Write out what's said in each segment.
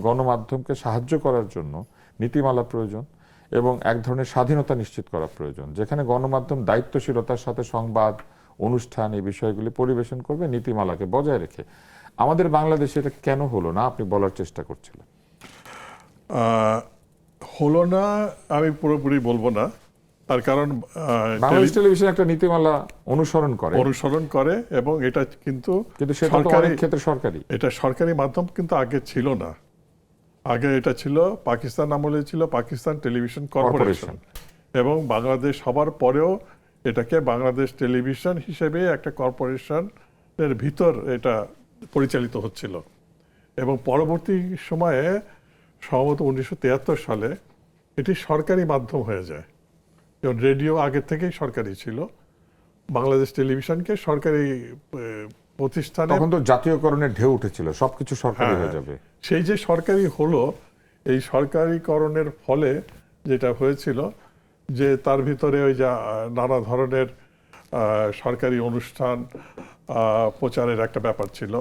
গণমাধ্যমকে সাহায্য করার জন্য নীতিমালা প্রয়োজন এবং এক ধরনের স্বাধীনতা নিশ্চিত করা প্রয়োজন, যেখানে গণমাধ্যম দায়িত্বশীলতার সাথে সংবাদ অনুষ্ঠান এই বিষয়গুলি পরিবেশন করবে নীতিমালাকে বজায় রেখে। আমাদের বাংলাদেশে এটা কেন হলো না আপনি বলার চেষ্টা করছিলেন। হলো না আমি পুরোপুরি বলবো না, তার কারণ বাংলাদেশ টেলিভিশন একটা নীতিমালা অনুসরণ করে এবং এটা কিন্তু সেটা তো অনেক ক্ষেত্রে সরকারি, এটা সরকারি মাধ্যম কিন্তু আগে ছিল না। আগে এটা ছিল পাকিস্তান আমলে ছিল পাকিস্তান টেলিভিশন কর্পোরেশন, এবং বাংলাদেশ হবার পরেও এটাকে বাংলাদেশ টেলিভিশন হিসেবে একটা কর্পোরেশনের ভিতর এটা পরিচালিত হচ্ছিল। এবং পরবর্তী সময়ে সম্ভবত 1973 সালে এটি সরকারি মাধ্যম হয়ে যায়। যেমন রেডিও আগের থেকেই সরকারি ছিল, বাংলাদেশ টেলিভিশনকে সরকারি প্রতিষ্ঠানে, তখন তো জাতীয়করণের ঢেউ উঠেছিল, সবকিছু সরকারি হয়ে যাবে। সেই যে সরকারি হলো, এই সরকারিকরণের ফলে যেটা হয়েছিল যে তার ভিতরে ওই যা নানা ধরনের সরকারি অনুষ্ঠান প্রচারের একটা ব্যাপার ছিল।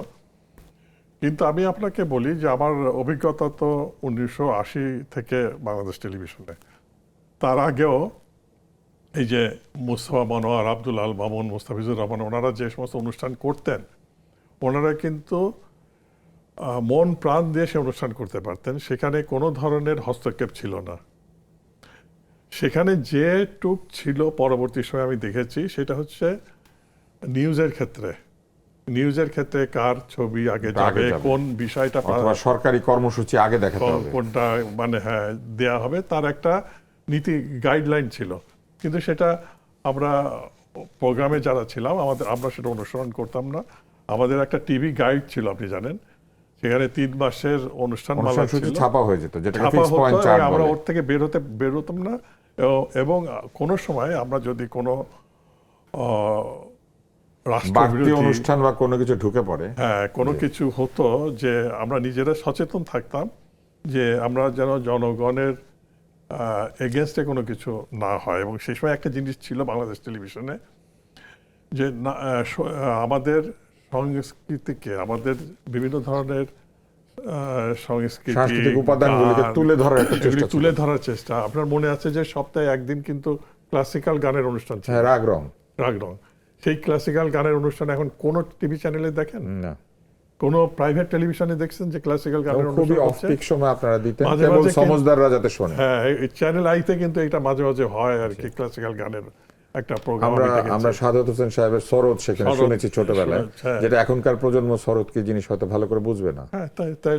কিন্তু আমি আপনাকে বলি যে আমার অভিজ্ঞতা তো 1980 থেকে বাংলাদেশ টেলিভিশনে। তার আগেও এই যে মুস্তফা মনোয়ার, আব্দুল আল মামুন, মুস্তাফিজুর রহমান, ওনারা যে সমস্ত অনুষ্ঠান করতেন, ওনারা কিন্তু মন প্রাণ দিয়ে সে অনুষ্ঠান করতে পারতেন। সেখানে কোনো ধরনের হস্তক্ষেপ ছিল না। সেখানে যেটুক ছিল পরবর্তী সময় আমি দেখেছি সেটা হচ্ছে নিউজের ক্ষেত্রে কার ছবি আগে যাবে, কোন বিষয়টা সরকারি কর্মসূচি আগে দেখাতে হবে, কোনটা মানে দেয়া হবে, তার একটা নীতি গাইডলাইন ছিল। কিন্তু সেটা আমরা প্রোগ্রামে যারা ছিলাম আমরা সেটা অনুসরণ করতাম না। আমাদের একটা টিভি গাইড ছিল, আপনি জানেন, সেখানে 3 মাসের অনুষ্ঠান ছাপা হয়ে যেত, আমরা ওর থেকে বেরোতাম না। এবং কোনো সময় আমরা যদি কোনো রাষ্ট্রবিরোধী অনুষ্ঠান বা কোনো কিছু ঢুকে পড়ে, কোনো কিছু হতো, যে আমরা নিজেরা সচেতন থাকতাম যে আমরা যেন জনগণের এগেনস্টে কোনো কিছু না হয়। এবং সেই সময় একটা জিনিস ছিল বাংলাদেশ টেলিভিশনে, যে আমাদের সংস্কৃতিকে, আমাদের বিভিন্ন ধরনের সাংস্কৃতিক উপাদানগুলোকে তুলে ধরার চেষ্টা। আপনার মনে আছে যে সপ্তাহে একদিন কিন্তু ক্লাসিক্যাল গানের অনুষ্ঠান ছিল, রাগ রং। সেই ক্লাসিক্যাল গানের অনুষ্ঠান এখন কোন টিভি চ্যানেলে দেখেন না? কোন প্রাইভেট টেলিভিশনে দেখছেন যে ক্লাসিক্যাল গানের অনুষ্ঠান? খুবই অফ-পিক সময় আপনারা দিতেন, কেবল সমঝদাররা যাতে শোনে। হ্যাঁ, চ্যানেল আইতে কিন্তু এটা মাঝে মাঝে হয় আর কি, ক্লাসিক্যাল গানের একটা প্রোগ্রাম। আমরা সাদত হোসেন সাহেবের সরোদ সেখানে শুনেছি ছোটবেলায়, যেটা এখনকার প্রজন্ম সরোদ কি জিনিস হয়তো ভালো করে বুঝবে না। হ্যাঁ, তাই